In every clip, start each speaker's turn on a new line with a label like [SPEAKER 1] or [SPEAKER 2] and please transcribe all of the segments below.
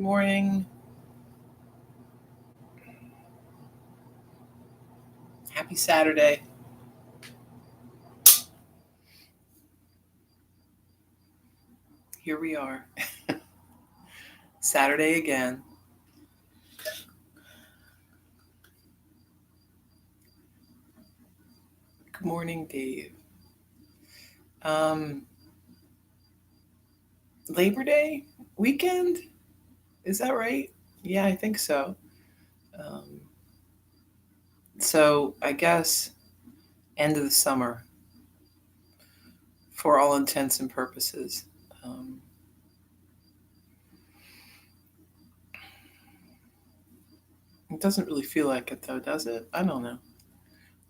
[SPEAKER 1] Good morning. Happy Saturday. Here we are. Saturday again. Good morning, Dave. Um, Labor Day weekend? Is that right? Yeah, I think so. Um, so I guess end of the summer for all intents and purposes. Um, it doesn't really feel like it though, does it? I don't know.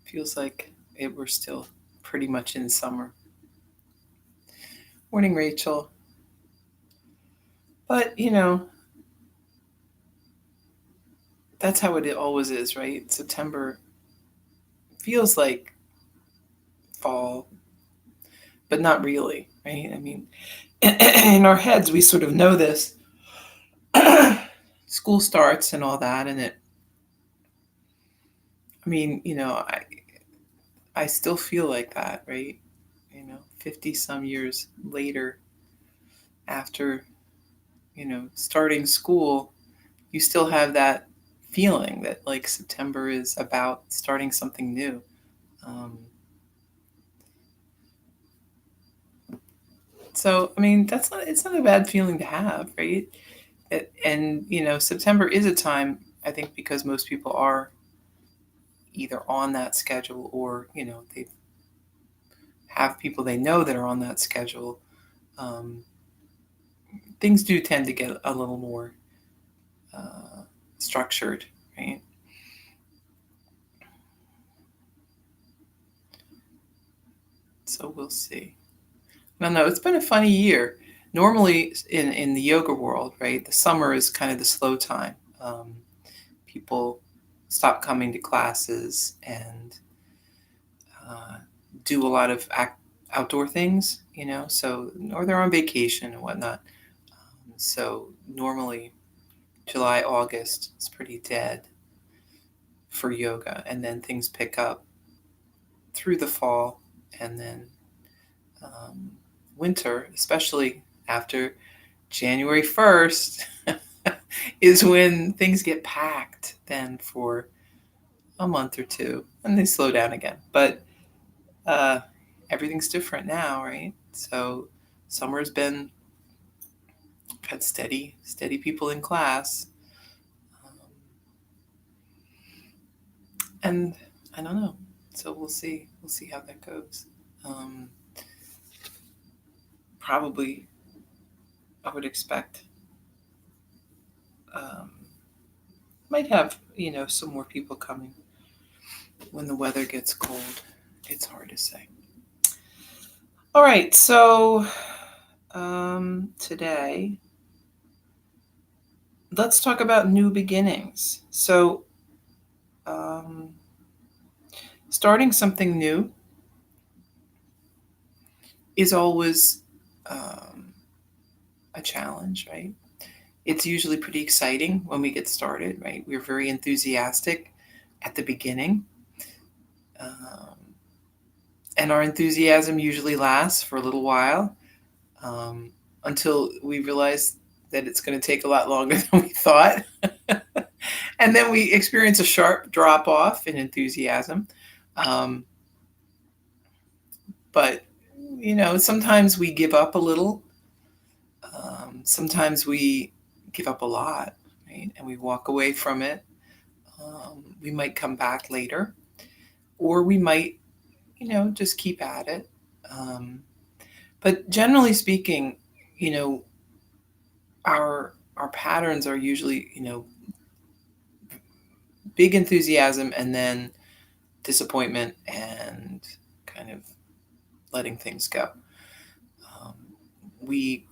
[SPEAKER 1] Feels like we're still pretty much in summer. Morning, Rachel. But that's how it always is, right? September feels like fall, but not really, right? I mean, in our heads, we sort of know this. School starts and all that, and I mean, I still feel like that, right? 50 some years later, after, starting school, you still have that feeling that like September is about starting something new. Um, so, I mean, it's not a bad feeling to have, right? And September is a time, I think, because most people are either on that schedule or they have people they know that are on that schedule. um, Things do tend to get a little more structured, right? So we'll see. No, it's been a funny year. Normally in the yoga world, right, the summer is kind of the slow time. People stop coming to classes and uh, do a lot of outdoor things, so, or they're on vacation and whatnot. So normally July, August is pretty dead for yoga, and then things pick up through the fall, and then um, winter, especially after January 1st, is when things get packed then for a month or two, and they slow down again. But uh, everything's different now, right? So summer's been had steady people in class, um, and I don't know. So we'll see. We'll see how that goes. Um, Probably, I would expect. Um, might have some more people coming when the weather gets cold. It's hard to say. All right, so today let's talk about new beginnings. So um, starting something new is always um, a challenge, right? It's usually pretty exciting when we get started, right? We're very enthusiastic at the beginning. Um, and our enthusiasm usually lasts for a little while, um, until we realize that it's going to take a lot longer than we thought. And then we experience a sharp drop off in enthusiasm. Um, but, sometimes we give up a little. Sometimes we give up a lot, right? And we walk away from it. We might come back later, or we might, just keep at it. Um, but generally speaking, you know, our patterns are usually, big enthusiasm and then disappointment and kind of letting things go. Um, we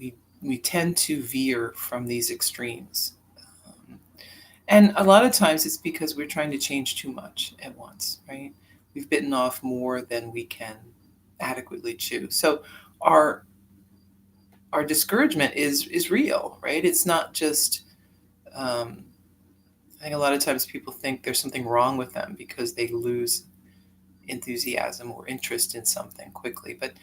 [SPEAKER 1] tend to veer from these extremes. Um, and a lot of times it's because we're trying to change too much at once, right? We've bitten off more than we can adequately chew. So our our discouragement is real, right? It's not just Um, I think a lot of times people think there's something wrong with them because they lose enthusiasm or interest in something quickly. But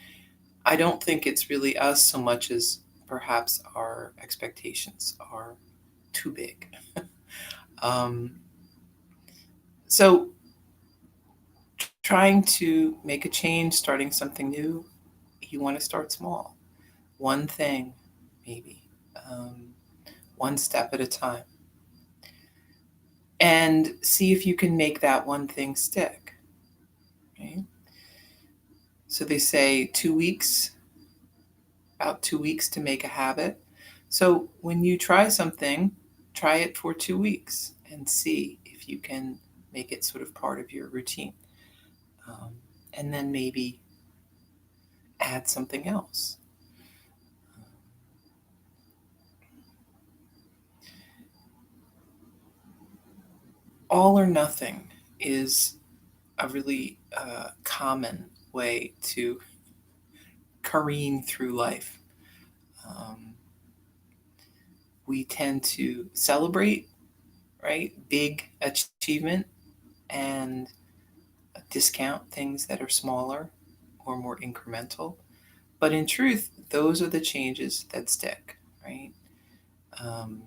[SPEAKER 1] I don't think it's really us so much as perhaps our expectations are too big. Um, so, trying to make a change, starting something new, you want to start small. One thing, maybe, um, one step at a time, and see if you can make that one thing stick. Right? So they say 2 weeks, about 2 weeks to make a habit. So when you try something, try it for 2 weeks and see if you can make it sort of part of your routine. Um, and then maybe add something else. All or nothing is a really common way to careen through life. Um, we tend to celebrate, right, big achievement and discount things that are smaller or more incremental. But in truth, those are the changes that stick, right? Um,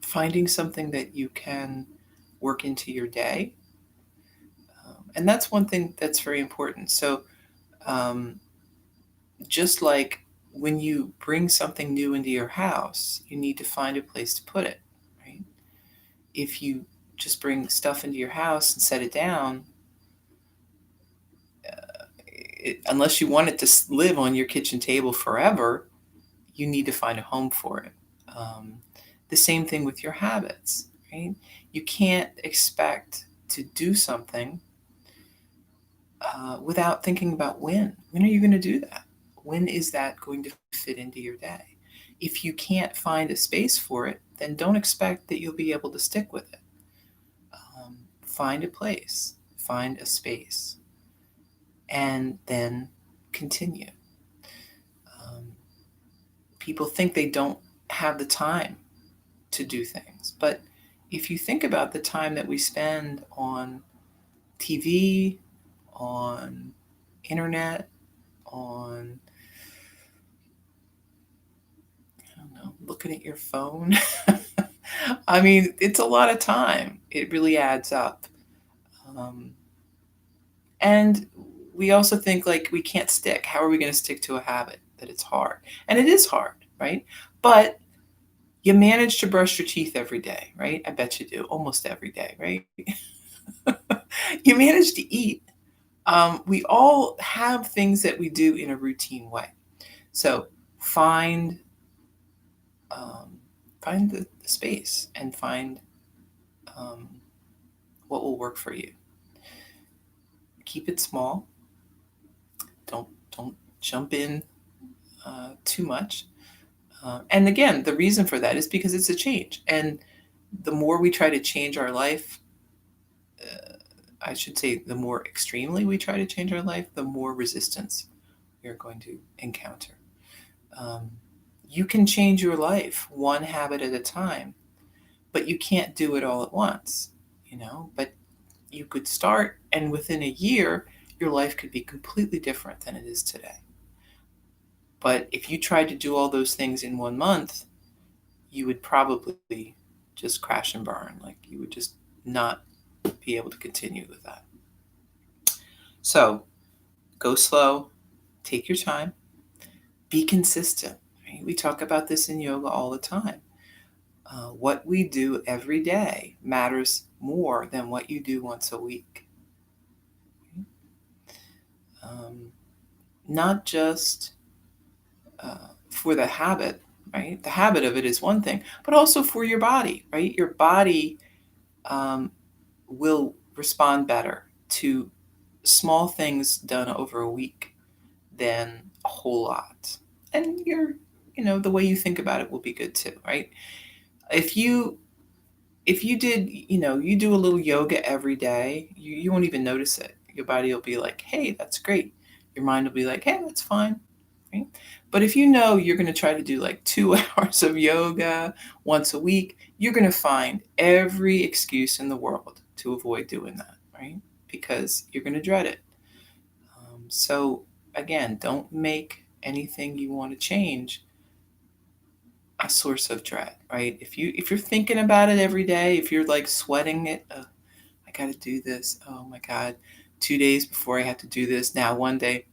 [SPEAKER 1] Finding something that you can work into your day. And that's one thing that's very important. So, um, just like when you bring something new into your house, you need to find a place to put it, right? If you just bring stuff into your house and set it down, unless you want it to live on your kitchen table forever, you need to find a home for it. Um, the same thing with your habits, right? You can't expect to do something without thinking about when. When are you going to do that? When is that going to fit into your day? If you can't find a space for it, then don't expect that you'll be able to stick with it. Find a place, find a space, and then continue. Um, People think they don't have the time to do things, but if you think about the time that we spend on TV, on internet, on, I don't know, looking at your phone. I mean, it's a lot of time. It really adds up. Um, and we also think like we can't stick. How are we going to stick to a habit? That it's hard. And it is hard, right? But you manage to brush your teeth every day, right? I bet you do, almost every day, right? You manage to eat. We all have things that we do in a routine way. So find um, find the space and find um, what will work for you. Keep it small. Don't jump in too much. And again, the reason for that is because it's a change. And the more we try to change our life, I should say, the more extremely we try to change our life, the more resistance we are going to encounter. Um, you can change your life one habit at a time, but you can't do it all at once, But you could start, and within a year, your life could be completely different than it is today. But if you tried to do all those things in 1 month, you would probably just crash and burn. Like you would just not be able to continue with that. So go slow, take your time, be consistent. Right? We talk about this in yoga all the time. What we do every day matters more than what you do once a week. Um, Not just for the habit, right? The habit of it is one thing, but also for your body, right? Your body um, will respond better to small things done over a week than a whole lot. And the way you think about it will be good too, right? If you did, you do a little yoga every day, you won't even notice it. Your body will be like, hey, that's great. Your mind will be like, hey, that's fine. right? But if you know you're going to try to do like 2 hours of yoga once a week, you're going to find every excuse in the world to avoid doing that, right? Because you're going to dread it. So again, don't make anything you want to change a source of dread, right? If you're thinking about it every day, if you're like sweating it, I got to do this. Oh my God, 2 days before I have to do this. Now one day,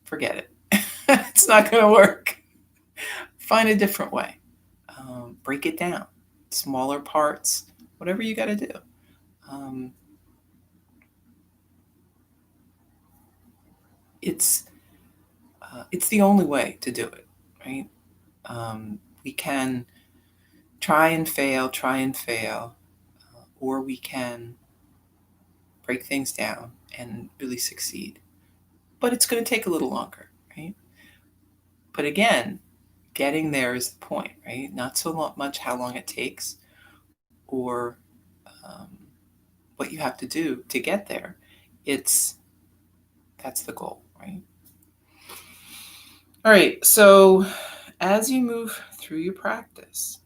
[SPEAKER 1] forget it. It's not going to work. Find a different way. Break it down, smaller parts, whatever you got to do. Um, it's it's the only way to do it, right? We can try and fail, or we can break things down and really succeed. But it's going to take a little longer, right? But again, getting there is the point, right? Not so much how long it takes or um, what you have to do to get there. It's That's the goal, right? All right. So as you move through your practice,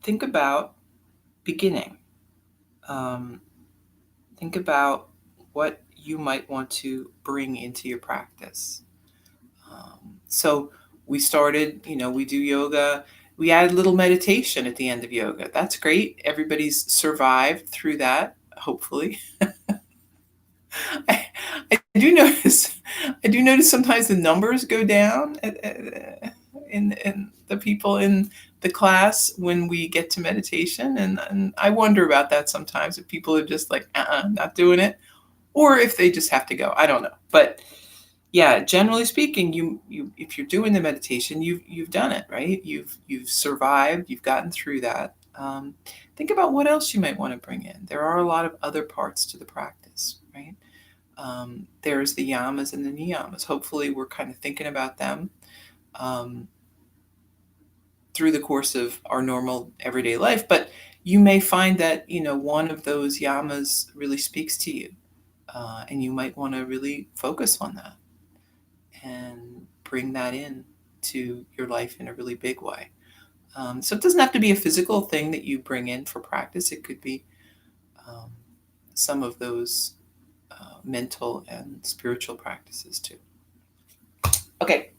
[SPEAKER 1] think about beginning. Um, think about what you might want to bring into your practice. So we started, we do yoga. We add a little meditation at the end of yoga. That's great. Everybody's survived through that, hopefully. I, I do notice. I do notice sometimes the numbers go down in the people in the class when we get to meditation, and I wonder about that sometimes. If people are just like, not doing it, or if they just have to go. I don't know, but yeah, generally speaking, you if you're doing the meditation, you've done it, right? You've survived. You've gotten through that. Think about what else you might want to bring in. There are a lot of other parts to the practice, right? There's the yamas and the niyamas. Hopefully, we're kind of thinking about them um, through the course of our normal everyday life. But you may find that one of those yamas really speaks to you, and you might want to really focus on that and bring that in to your life in a really big way. So it doesn't have to be a physical thing that you bring in for practice. It could be um, some of those mental and spiritual practices too. Okay,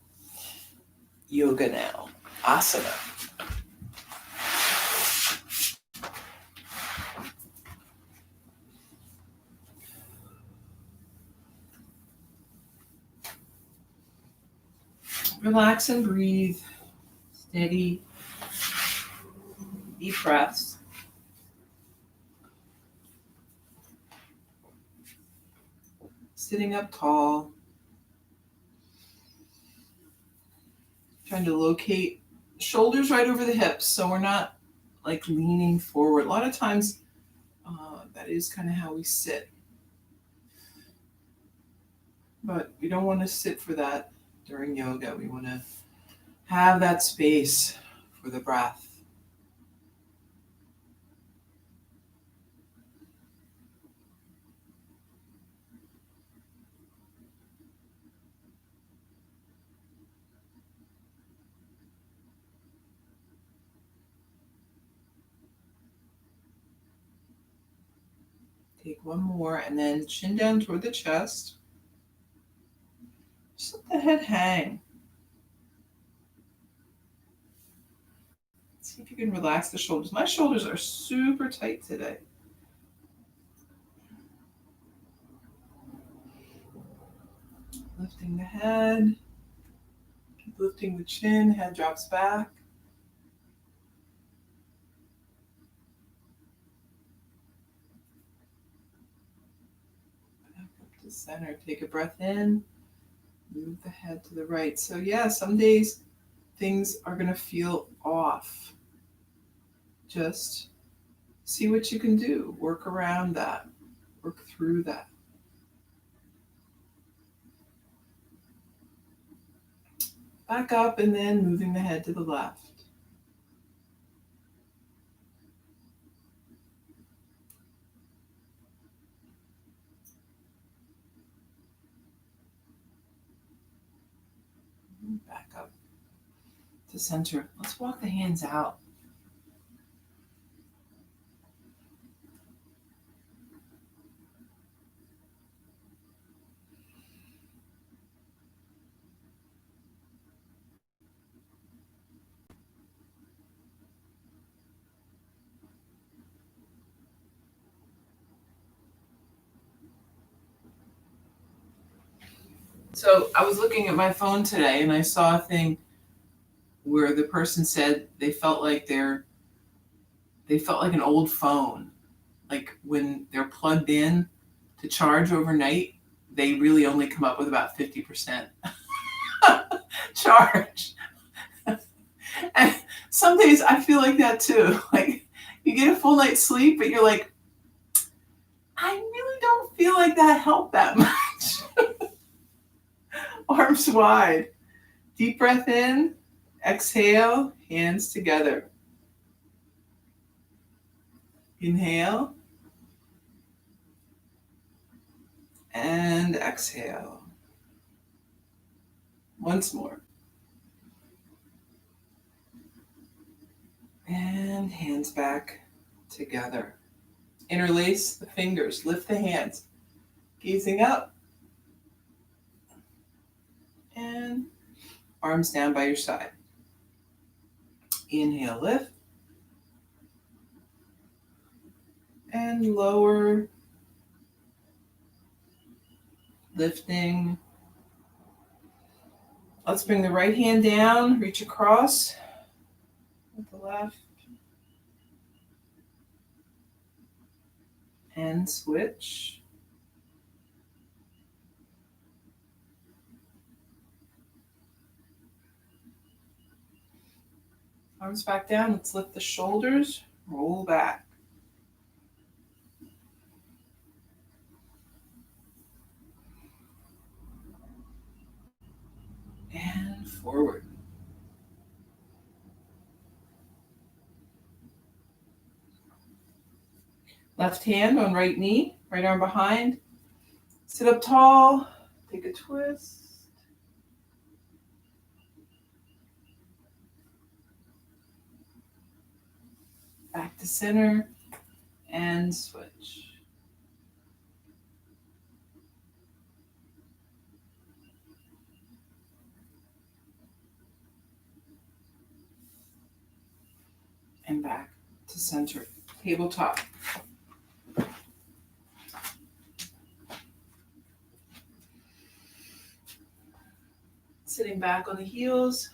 [SPEAKER 1] yoga now. Asana. Relax and breathe. Steady, deep breaths. Sitting up tall. Trying to locate shoulders right over the hips so we're not like leaning forward. A lot of times that is kind of how we sit. But we don't want to sit for that during yoga. We want to have that space for the breath. Take one more and then chin down toward the chest. Just let the head hang. See if you can relax the shoulders. My shoulders are super tight today. Lifting the head. Keep lifting the chin. Head drops back. Back up to center. Take a breath in. Move the head to the right. So yeah, some days things are going to feel off. Just see what you can do. Work around that. Work through that. Back up and then moving the head to the left. Back up to center. Let's walk the hands out. So I was looking at my phone today and I saw a thing where the person said they felt like an old phone. Like when they're plugged in to charge overnight, they really only come up with about 50% charge. And some days I feel like that too. Like you get a full night's sleep, but you're like, I really don't feel like that helped that much. Arms wide. Deep breath in. Exhale. Hands together. Inhale. And exhale. Once more. And hands back together. Interlace the fingers. Lift the hands. Gazing up. And arms down by your side. Inhale, lift. And lower. Lifting. Let's bring the right hand down. Reach across with the left. And switch. Arms back down. Let's lift the shoulders. Roll back. And forward. Left hand on right knee. Right arm behind. Sit up tall. Take a twist. Back to center. And switch. And back to center. Tabletop. Sitting back on the heels.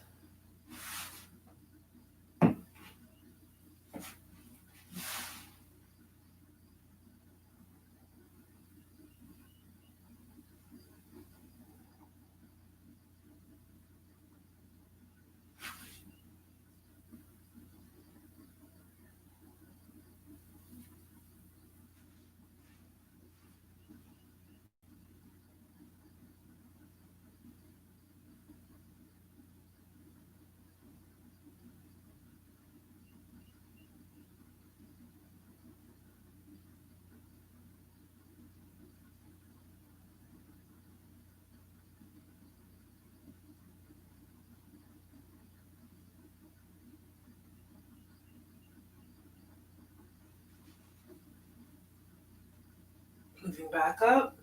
[SPEAKER 1] Moving back up.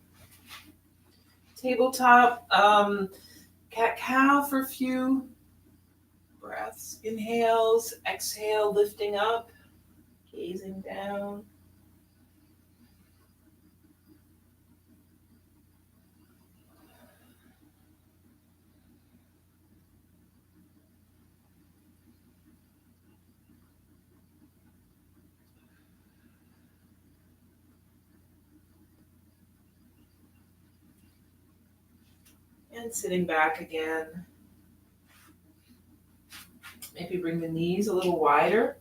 [SPEAKER 1] Tabletop. Cat-cow for a few breaths. Inhales. Exhale, lifting up. Gazing down. And sitting back again. Maybe bring the knees a little wider.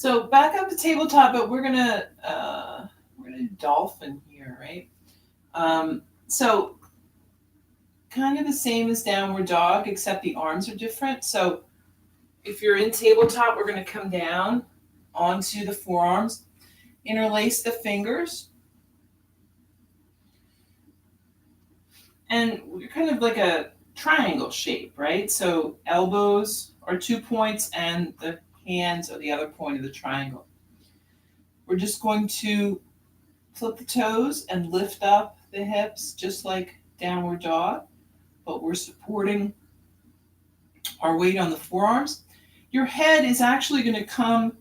[SPEAKER 1] So back up to tabletop, but we're gonna do dolphin here, right? So kind of the same as downward dog, except the arms are different. So if you're in tabletop, we're gonna come down onto the forearms, interlace the fingers, and we're kind of like a triangle shape, right? So elbows are 2 points and the hands are the other point of the triangle. We're just going to flip the toes and lift up the hips just like downward dog, but we're supporting our weight on the forearms. Your head is actually going to come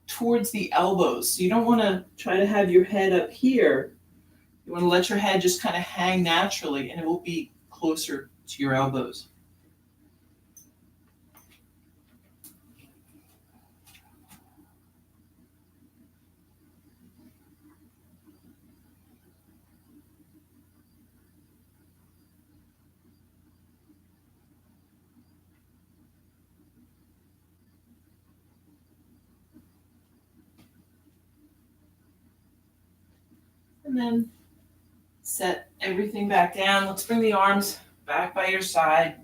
[SPEAKER 1] towards the elbows. So you don't want to try to have your head up here. You want to let your head just kind of hang naturally, and it will be closer to your elbows. And then set everything back down. Let's bring the arms back by your side.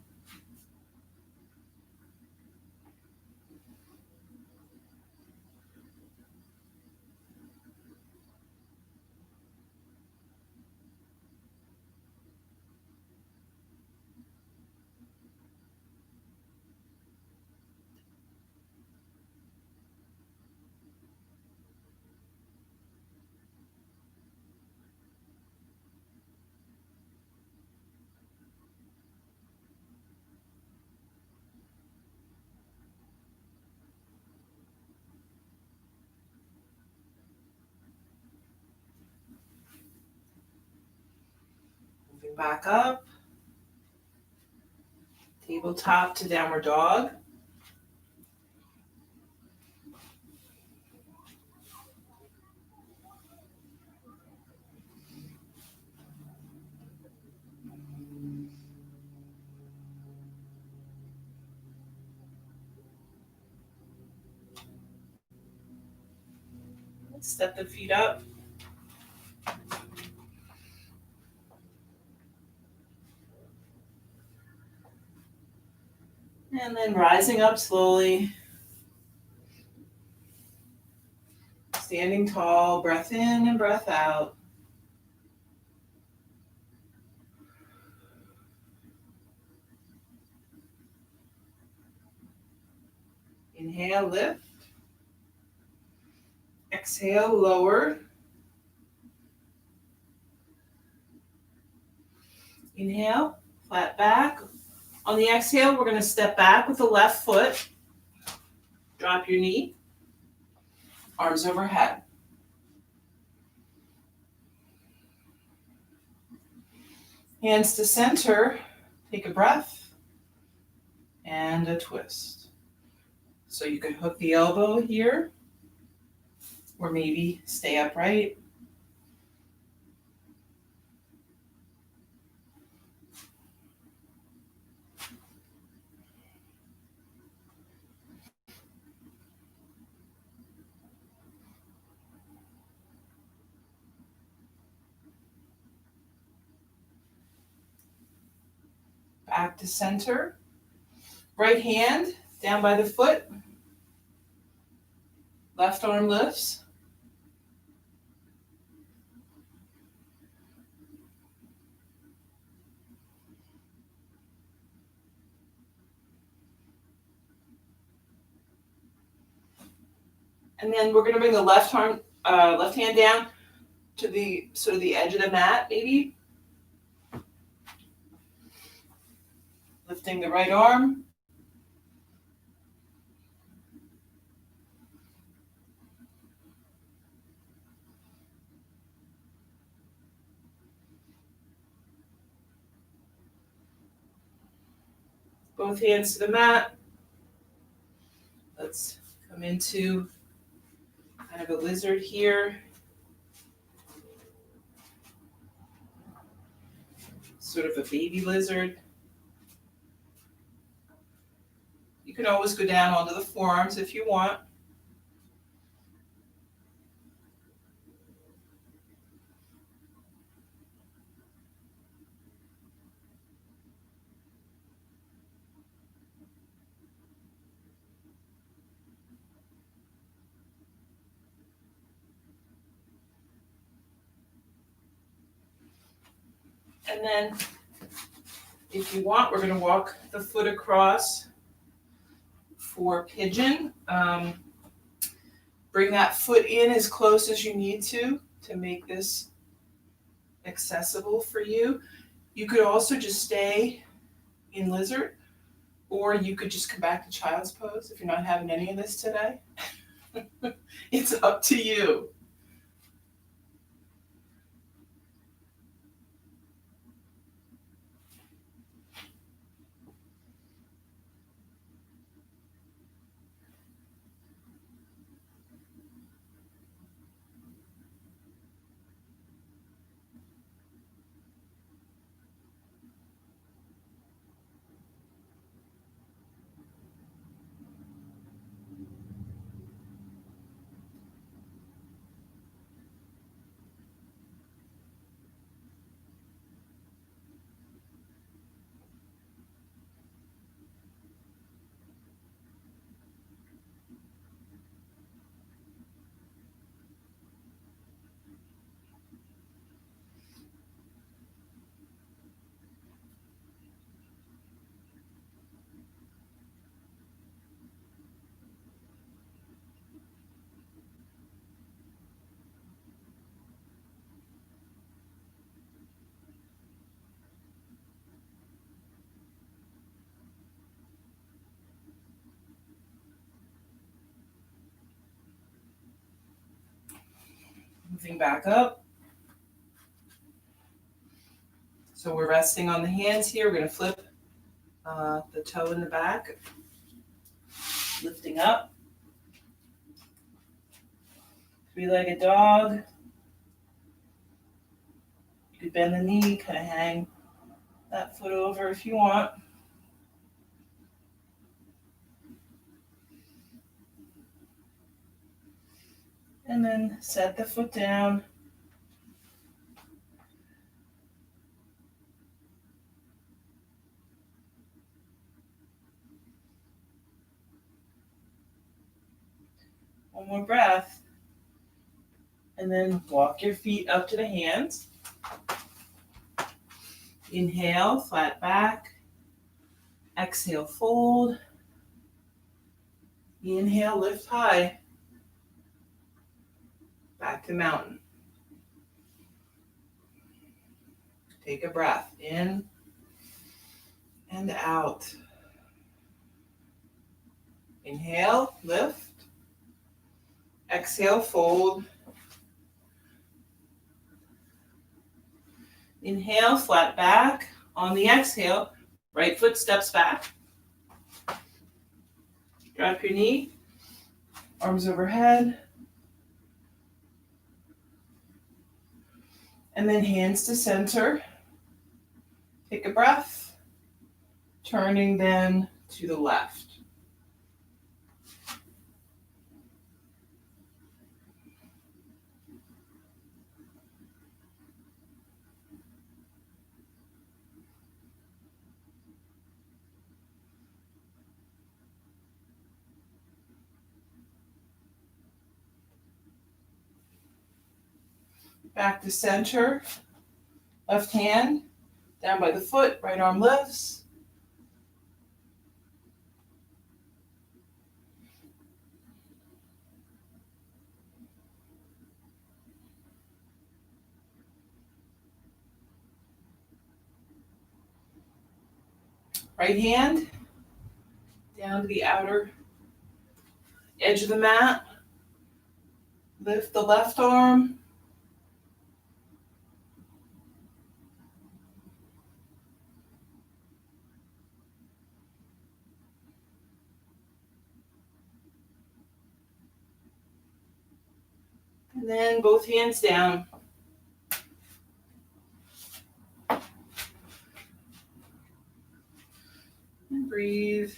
[SPEAKER 1] Moving back up. Tabletop to downward dog. Step the feet up. And then rising up slowly. Standing tall, breath in and breath out. Inhale, lift. Exhale, lower. Inhale, flat back. On the exhale, we're going to step back with the left foot. Drop your knee. Arms overhead. Hands to center. Take a breath and a twist. So you can hook the elbow here, or maybe stay upright. Back to center. Right hand down by the foot. Left arm lifts. And then we're going to bring the left hand down to the sort of the edge of the mat, maybe. Lifting the right arm. Both hands to the mat. Let's come into kind of a lizard here. Sort of a baby lizard. You can always go down onto the forearms if you want. And then if you want, we're going to walk the foot across for Pigeon. Bring that foot in as close as you need to make this accessible for you. You could also just stay in Lizard, or you could just come back to Child's Pose if you're not having any of this today. It's up to you. Moving back up. So we're resting on the hands here. We're going to flip the toe in the back, lifting up. Three-legged dog. You could bend the knee, kind of hang that foot over if you want. And then set the foot down. One more breath. And then walk your feet up to the hands. Inhale, flat back. Exhale, fold. Inhale, lift high. Back to mountain. Take a breath in and out. Inhale, lift. Exhale, fold. Inhale, flat back. On the exhale, right foot steps back. Drop your knee, arms overhead. And then hands to center. Take a breath. Turning then to the left. Back to center. Left hand down by the foot, right arm lifts. Right hand down to the outer edge of the mat. Lift the left arm. And then both hands down. And breathe.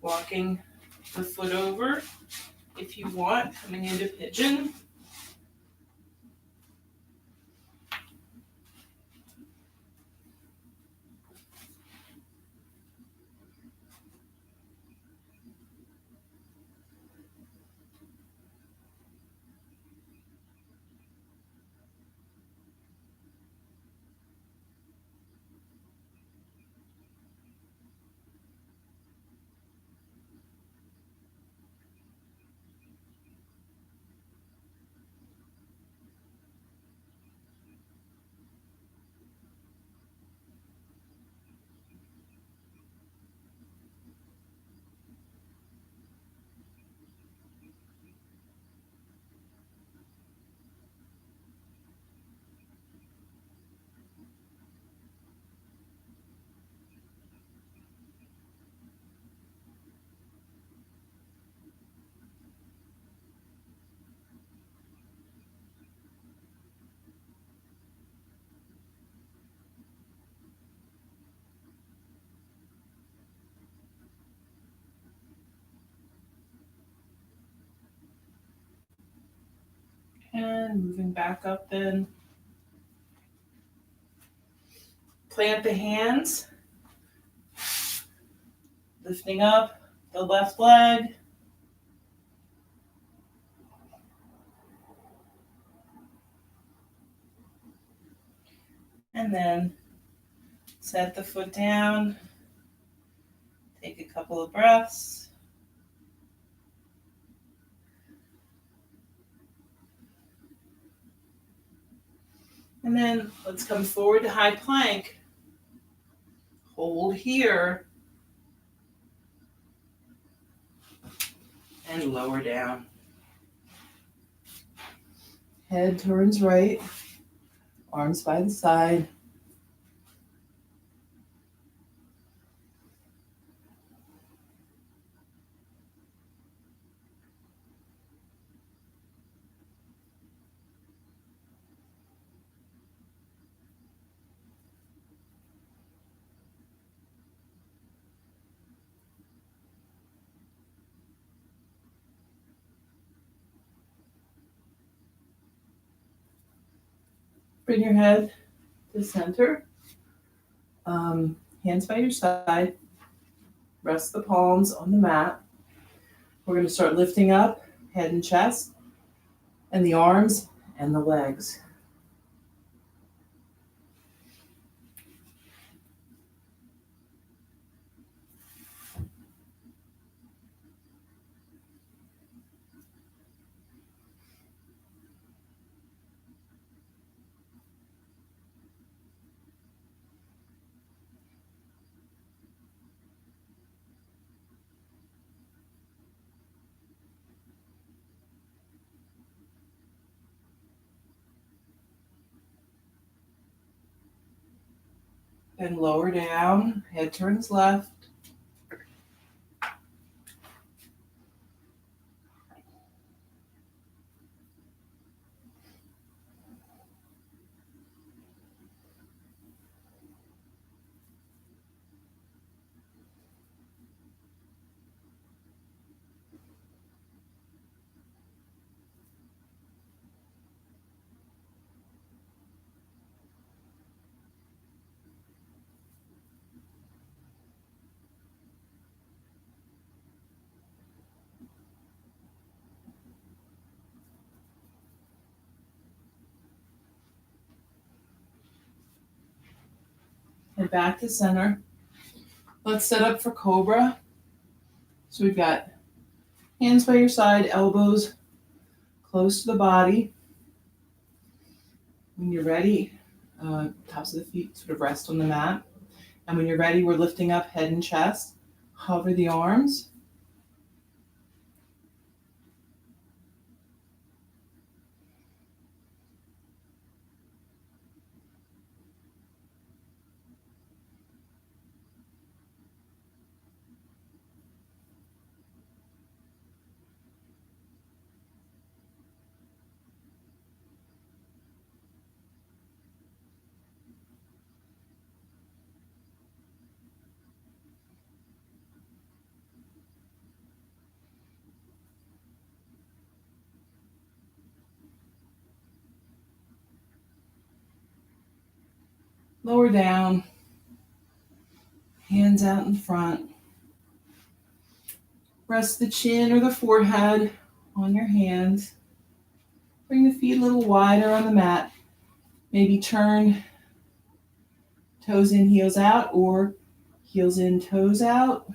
[SPEAKER 1] Walking the foot over if you want, coming into pigeon. And moving back up then. Plant the hands, lifting up the left leg. And then set the foot down. Take a couple of breaths. And then let's come forward to high plank. Hold here. And lower down. Head turns right. Arms by the side. Bring your head to center. Hands by your side. Rest the palms on the mat. We're going to start lifting up head and chest, and the arms and the legs. And lower down, head turns left. And back to center. Let's set up for Cobra. So we've got hands by your side, elbows close to the body. When you're ready, tops of the feet sort of rest on the mat. And when you're ready, we're lifting up head and chest. Hover the arms. Lower down, hands out in front. Rest the chin or the forehead on your hands. Bring the feet a little wider on the mat. Maybe turn toes in, heels out, or heels in, toes out.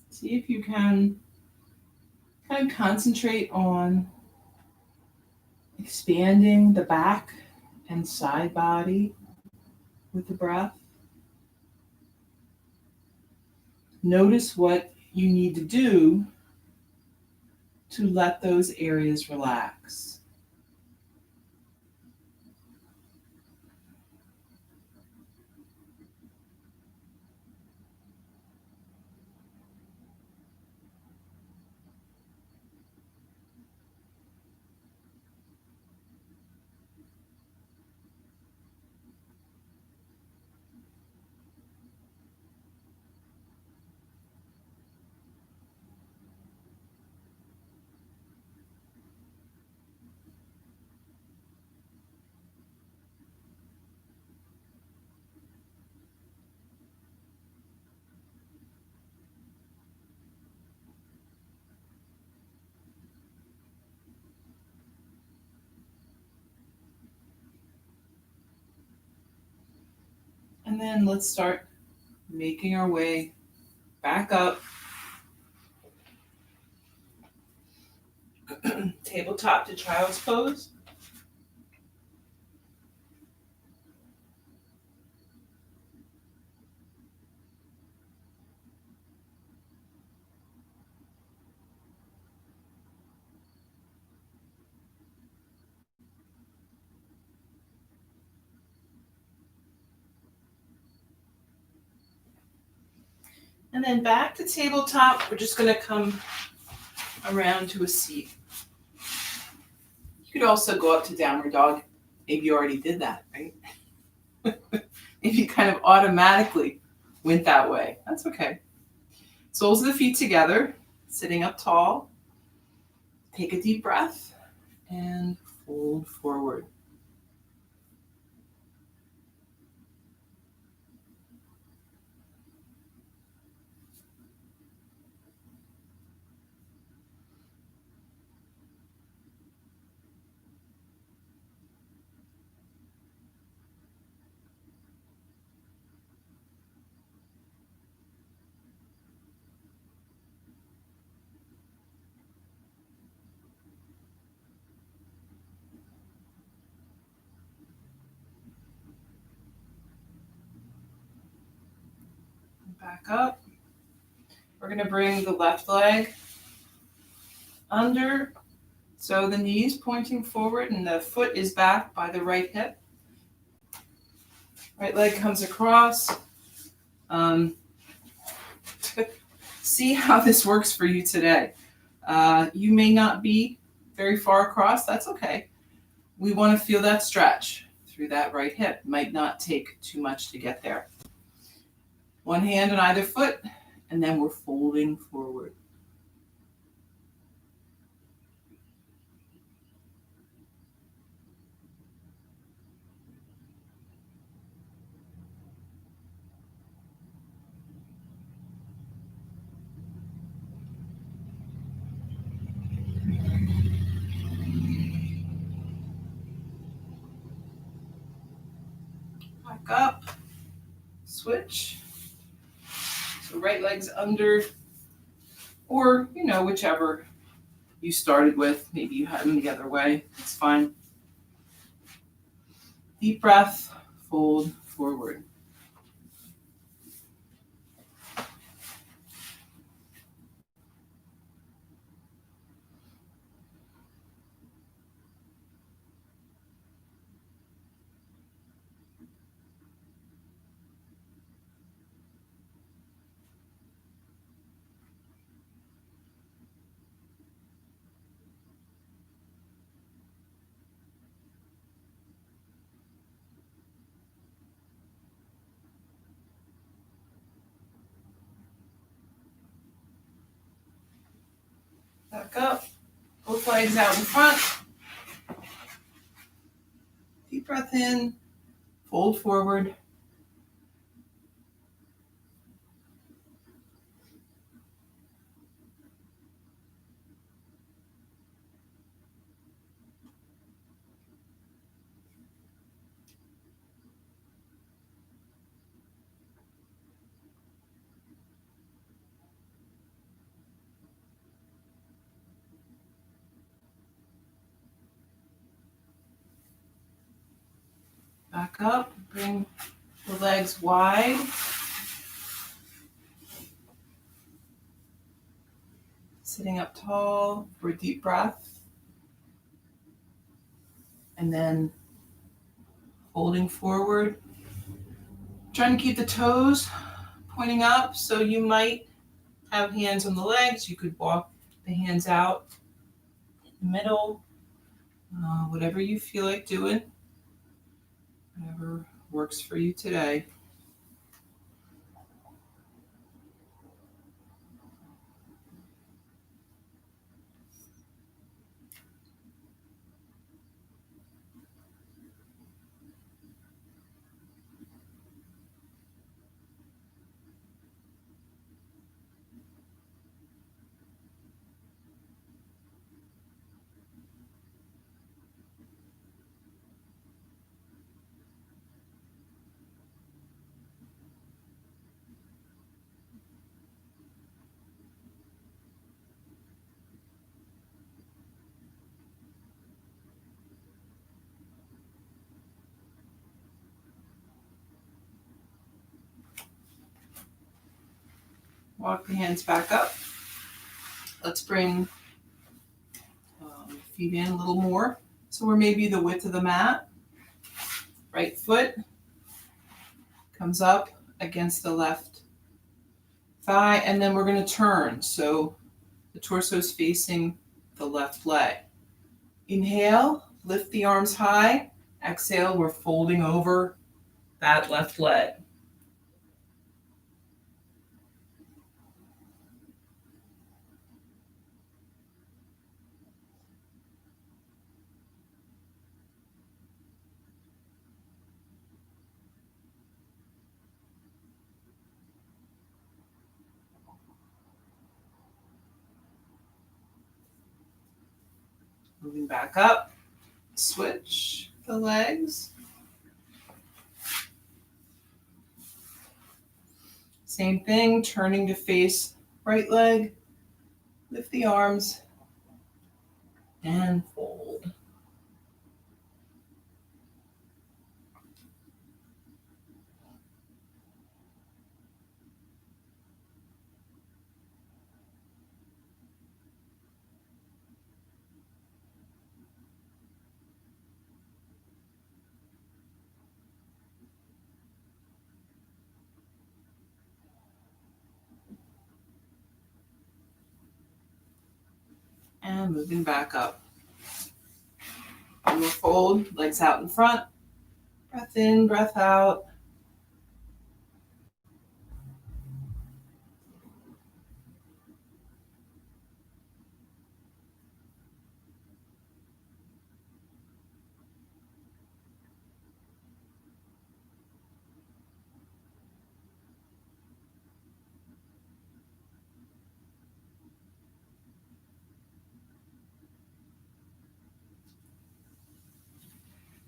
[SPEAKER 1] See if you can kind of concentrate on expanding the back and side body with the breath. Notice what you need to do to let those areas relax. And then let's start making our way back up. Tabletop to child's pose. And then back to tabletop, we're just going to come around to a seat. You could also go up to downward dog. Maybe you already did that, right? If you kind of automatically went that way, that's okay. Soles of the feet together, sitting up tall. Take a deep breath and fold forward. Back up. We're going to bring the left leg under, so the knees pointing forward and the foot is back by the right hip. Right leg comes across. See how this works for you today. You may not be very far across. That's okay. We want to feel that stretch through that right hip. Might not take too much to get there. One hand on either foot, and then we're folding forward. Back up, switch. So right leg's under, or, whichever you started with. Maybe you had them the other way. It's fine. Deep breath, fold forward. Back up. Both legs out in front. Deep breath in. Fold forward. Back up. Bring the legs wide. Sitting up tall for a deep breath. And then folding forward. Trying to keep the toes pointing up. So you might have hands on the legs. You could walk the hands out in the middle. Whatever you feel like doing. Whatever works for you today. Walk the hands back up. Let's bring feet in a little more. So we're maybe the width of the mat. Right foot comes up against the left thigh, and then we're going to turn. So the torso is facing the left leg. Inhale, lift the arms high. Exhale, we're folding over that left leg. Moving back up, switch the legs. Same thing, turning to face right leg, lift the arms, and fold. And moving back up. And we'll fold, legs out in front. Breath in, breath out.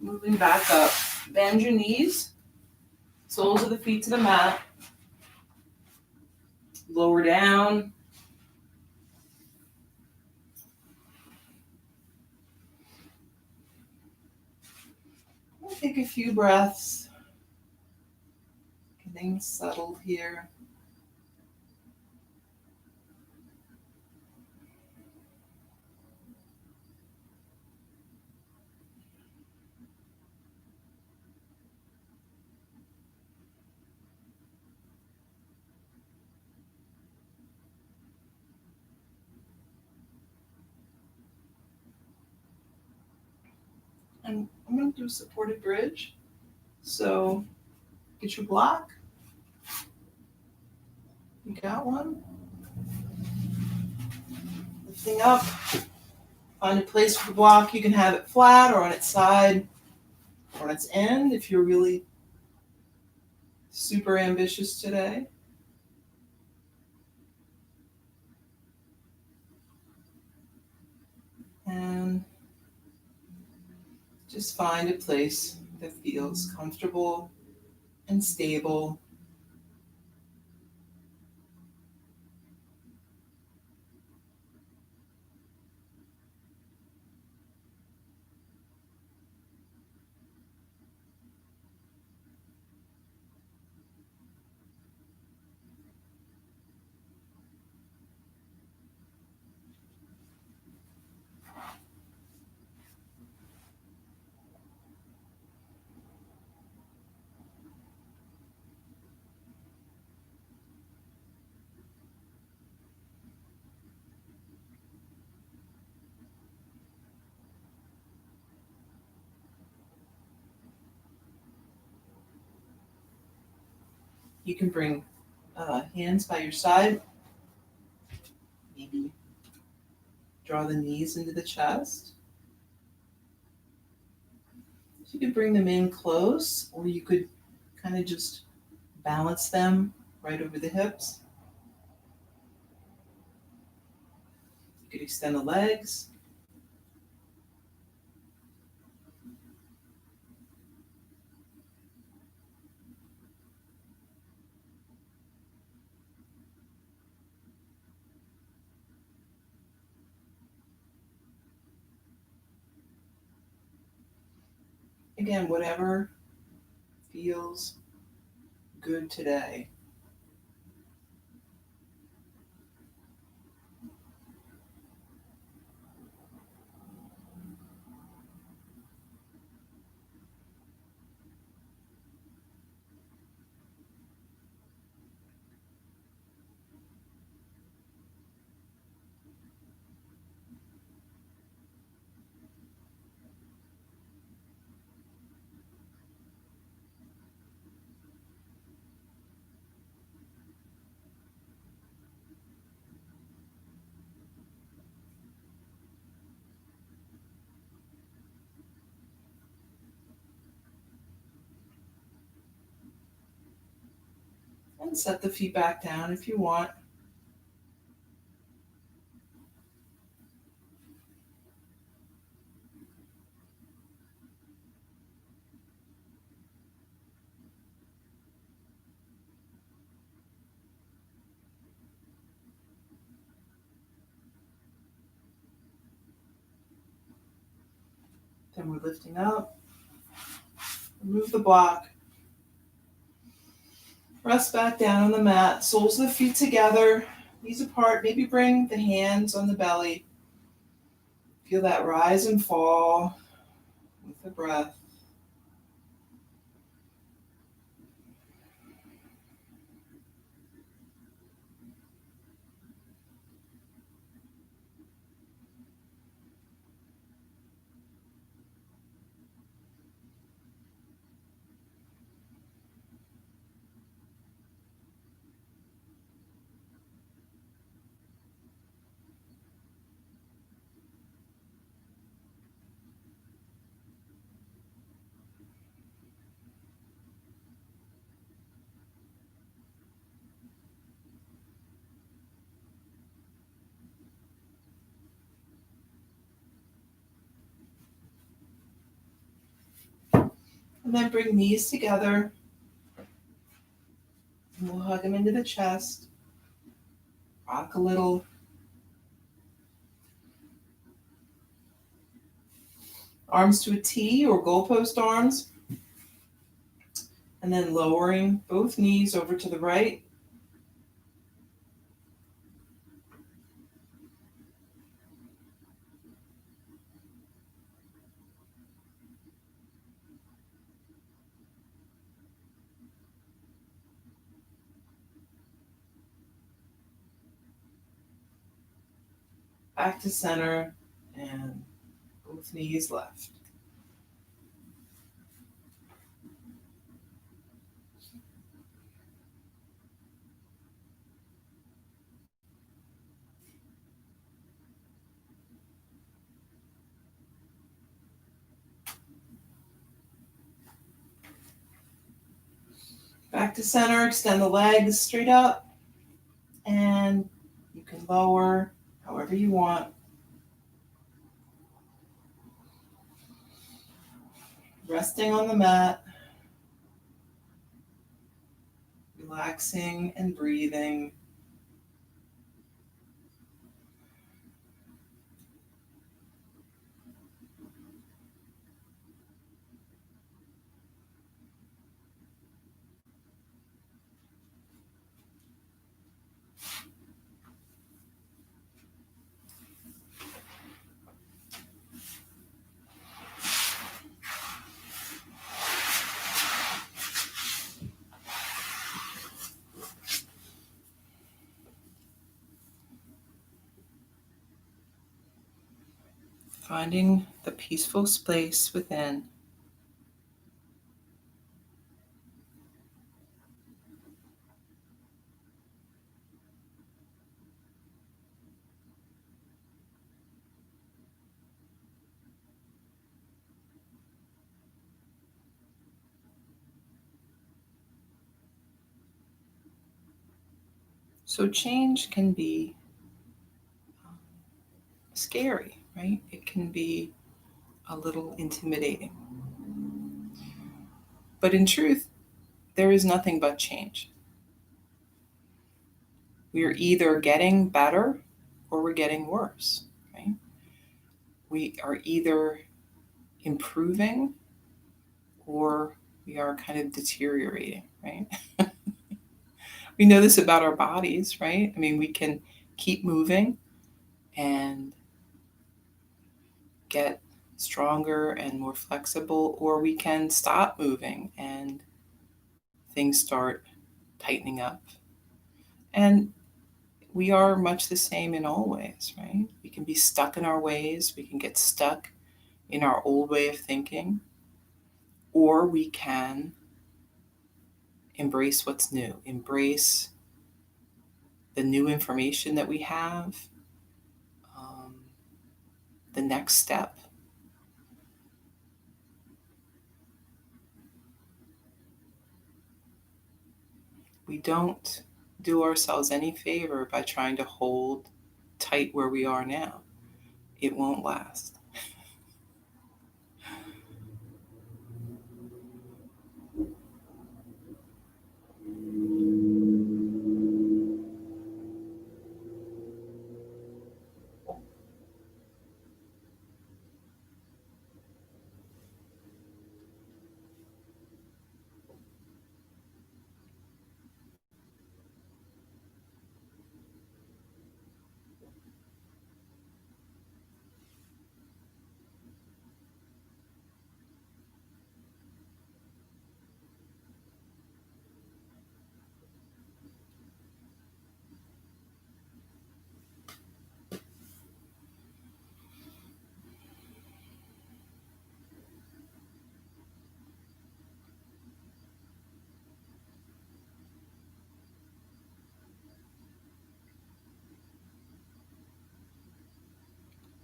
[SPEAKER 1] Moving back up. Bend your knees. Soles of the feet to the mat. Lower down. We'll take a few breaths. Getting settled here. And I'm going to do a supported bridge. So get your block. You got one. The lifting up. Find a place for the block. You can have it flat or on its side or on its end if you're really super ambitious today. And just find a place that feels comfortable and stable. You can bring hands by your side. Maybe draw the knees into the chest. So you could bring them in close, or you could kind of just balance them right over the hips. You could extend the legs. Again, whatever feels good today. And set the feet back down if you want. Then we're lifting up. Remove the block. Rest back down on the mat. Soles of the feet together. Knees apart. Maybe bring the hands on the belly. Feel that rise and fall with the breath. And then bring knees together. And we'll hug them into the chest. Rock a little. Arms to a T or goalpost arms. And then lowering both knees over to the right. Back to center and both knees left. Back to center, extend the legs straight up, and you can lower however you want. Resting on the mat, relaxing and breathing. Finding the peaceful space within. So change can be scary, right? It can be a little intimidating. But in truth, there is nothing but change. We are either getting better or we're getting worse, right? We are either improving or we are kind of deteriorating, right? We know this about our bodies, right? I mean, we can keep moving and get stronger and more flexible, or we can stop moving and things start tightening up. And we are much the same in all ways, right? We can be stuck in our ways, we can get stuck in our old way of thinking, or we can embrace what's new, embrace the new information that we have, um, the next step. We don't do ourselves any favor by trying to hold tight where we are now. It won't last.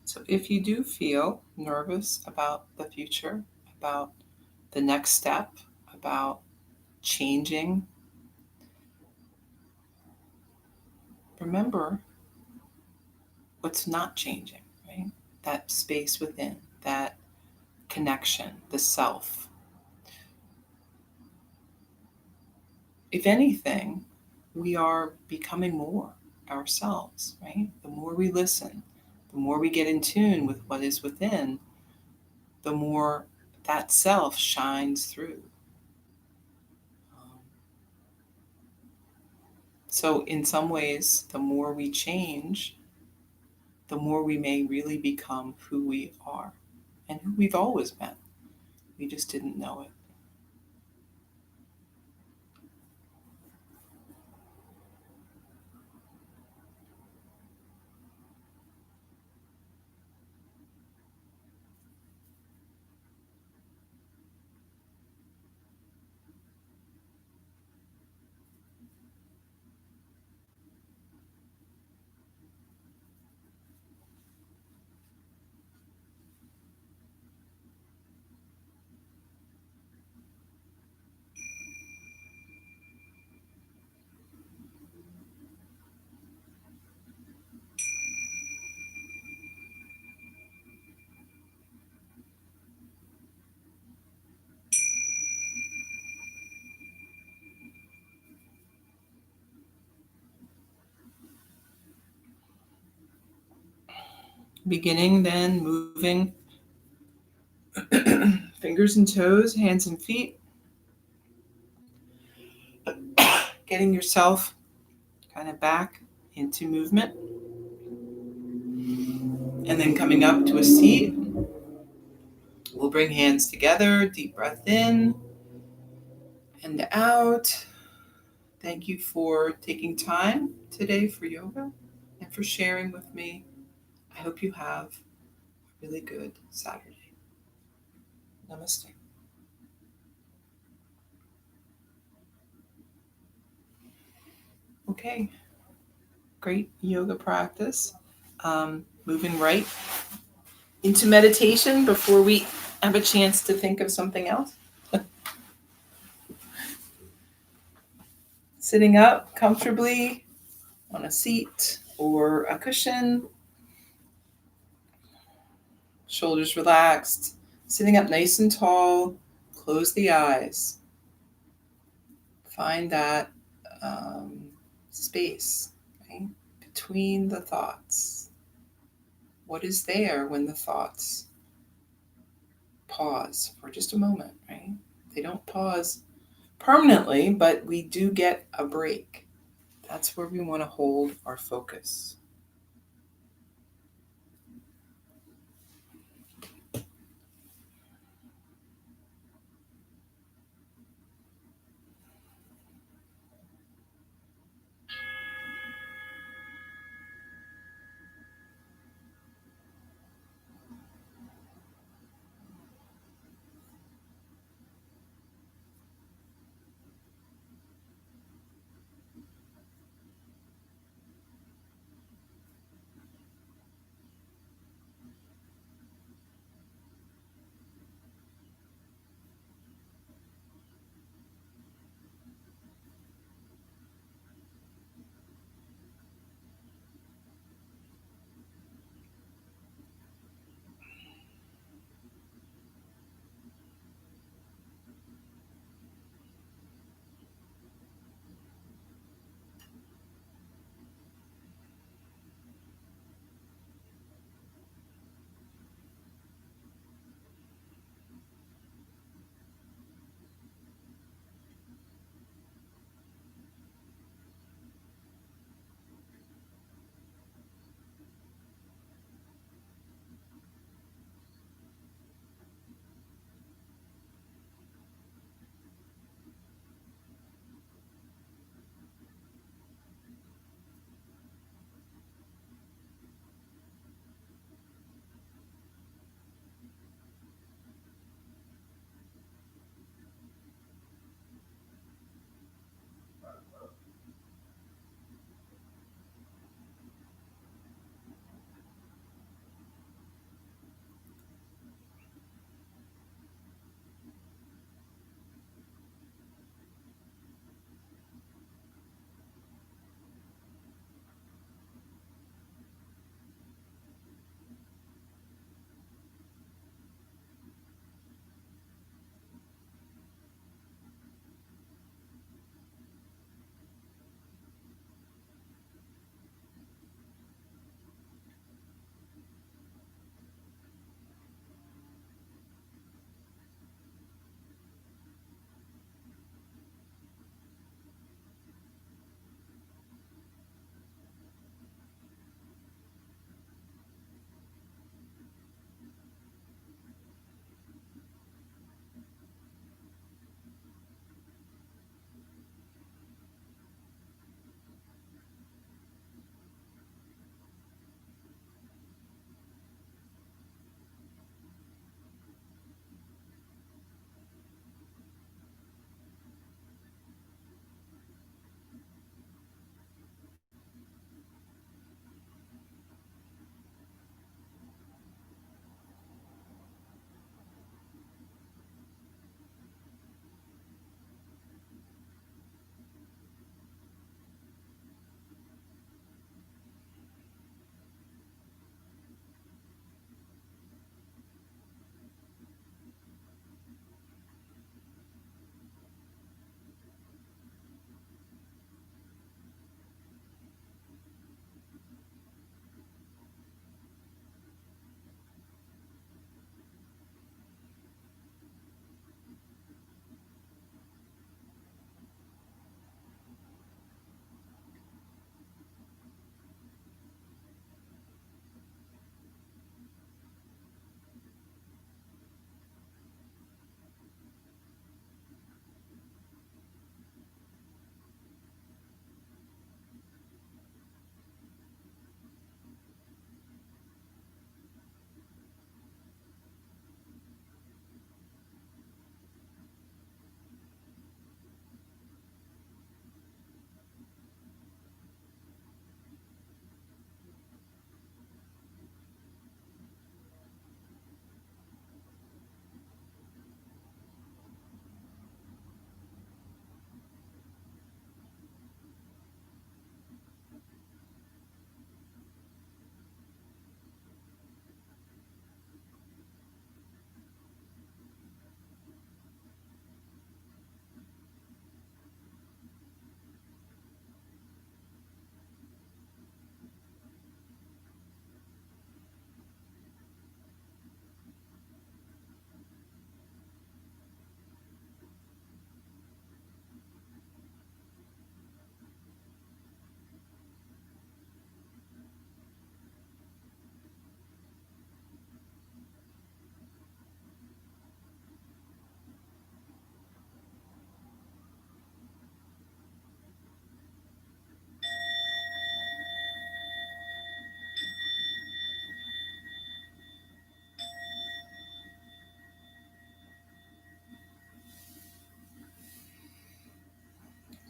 [SPEAKER 1] So if you do feel nervous about the future, about the next step, about changing, remember what's not changing, right? That space within, that connection, the self. If anything, we are becoming more ourselves, right? The more we listen, the more we get in tune with what is within, the more that self shines through. Um, so, in some ways, the more we change, the more we may really become who we are and who we've always been. We just didn't know it. Beginning then moving fingers and toes, hands and feet, getting yourself kind of back into movement. And then coming up to a seat, we'll bring hands together, deep breath in and out. Thank you for taking time today for yoga and for sharing with me. I hope you have a really good Saturday. Namaste. Okay, great yoga practice. Moving right into meditation before we have a chance to think of something else. Sitting up comfortably on a seat or a cushion, shoulders relaxed, sitting up nice and tall, close the eyes. Find that space, right, between the thoughts. What is there when the thoughts pause for just a moment, right? They don't pause permanently, but we do get a break. That's where we want to hold our focus.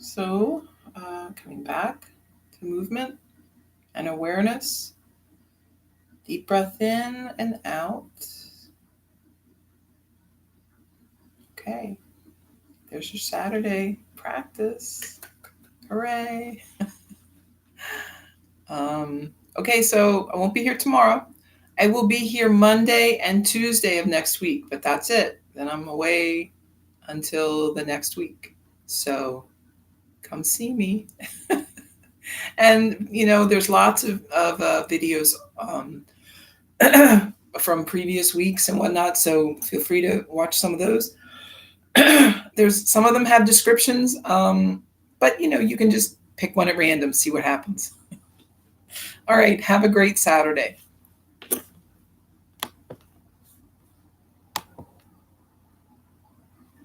[SPEAKER 1] So, coming back to movement and awareness. Deep breath in and out. Okay, there's your Saturday practice. Hooray. Okay, so I won't be here tomorrow. I will be here Monday and Tuesday of next week, but that's it. Then I'm away until the next week. So come see me. And, there's lots of videos from previous weeks and whatnot. So feel free to watch some of those. There's some of them have descriptions, but you can just pick one at random, see what happens. All right, have a great Saturday.